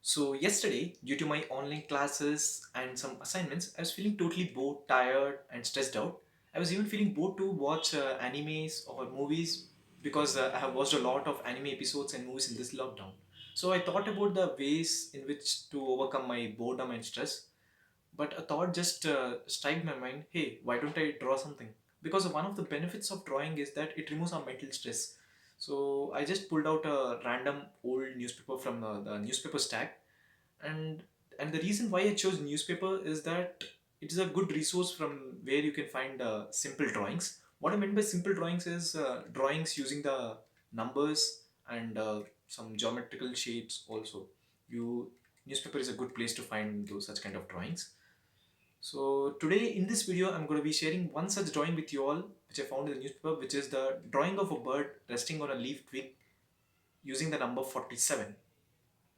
So yesterday, due to my online classes and some assignments, I was feeling totally bored, tired, and stressed out. I was even feeling bored to watch animes or movies because I have watched a lot of anime episodes and movies in this lockdown. So I thought about the ways in which to overcome my boredom and stress. But a thought just struck my mind, hey, why don't I draw something? Because one of the benefits of drawing is that it removes our mental stress. So I just pulled out a random old newspaper from the newspaper stack, and and the reason why I chose newspaper is that it is a good resource from where you can find simple drawings. What I meant by simple drawings is drawings using the numbers and some geometrical shapes also. You Newspaper is a good place to find those such kind of drawings. So today in this video, I'm going to be sharing one such drawing with you all, which I found in the newspaper, which is the drawing of a bird resting on a leaf twig using the number 47.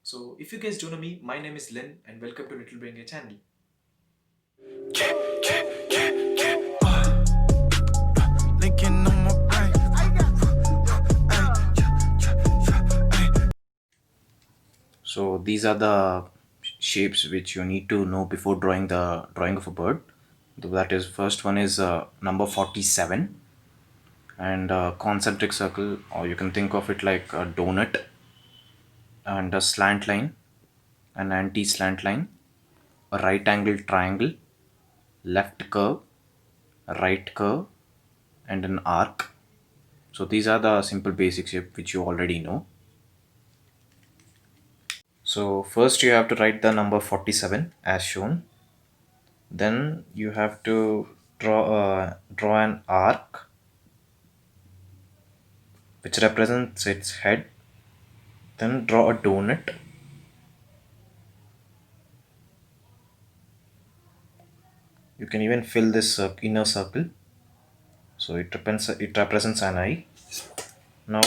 So if you guys don't know me, my name is Len and welcome to Little Brain Guy channel. Linking on my brain. So these are the shapes which you need to know before drawing the drawing of a bird. That is, first one is number 47 and a concentric circle, or you can think of it like a donut, and a slant line, an anti-slant line, a right angle triangle, left curve, a right curve, and an arc. So these are the simple basic shape which you already know. So first you have to write the number 47 as shown. Then you have to draw an arc which represents its head. Then draw a donut. You can even fill this inner circle. So it represents an eye. Now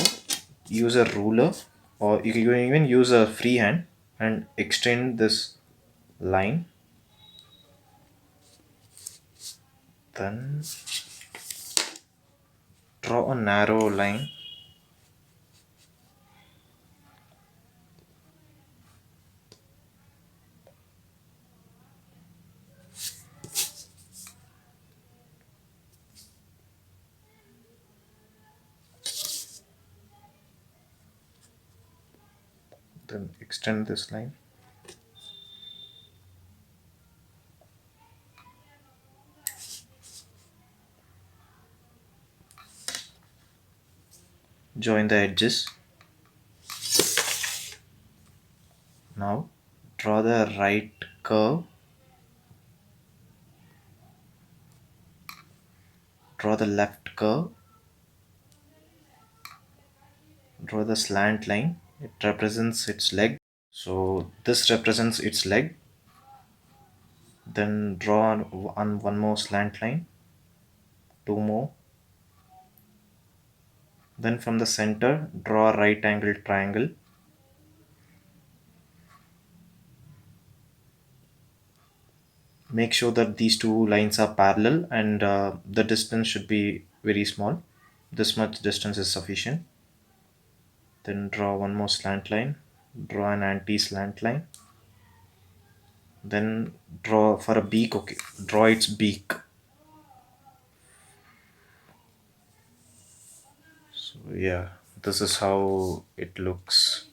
use a ruler, or you can even use a free hand and extend this line. Then draw a narrow line. Then extend this line. Join the edges. Now draw the right curve. Draw the left curve. Draw the slant line. It represents its leg. So this represents its leg. Then draw on one more slant line, two more. Then from the center, draw a right angle triangle. Make sure that these two lines are parallel, and the distance should be very small. This much distance is sufficient. Then draw one more slant line. Draw an anti-slant line. Then draw for a beak. Okay, draw its beak. So yeah, this is how it looks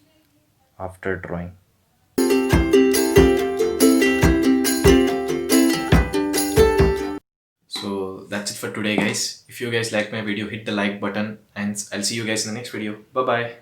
after drawing. So that's it for today, guys. If you guys like my video, hit the like button and I'll see you guys in the next video. Bye bye.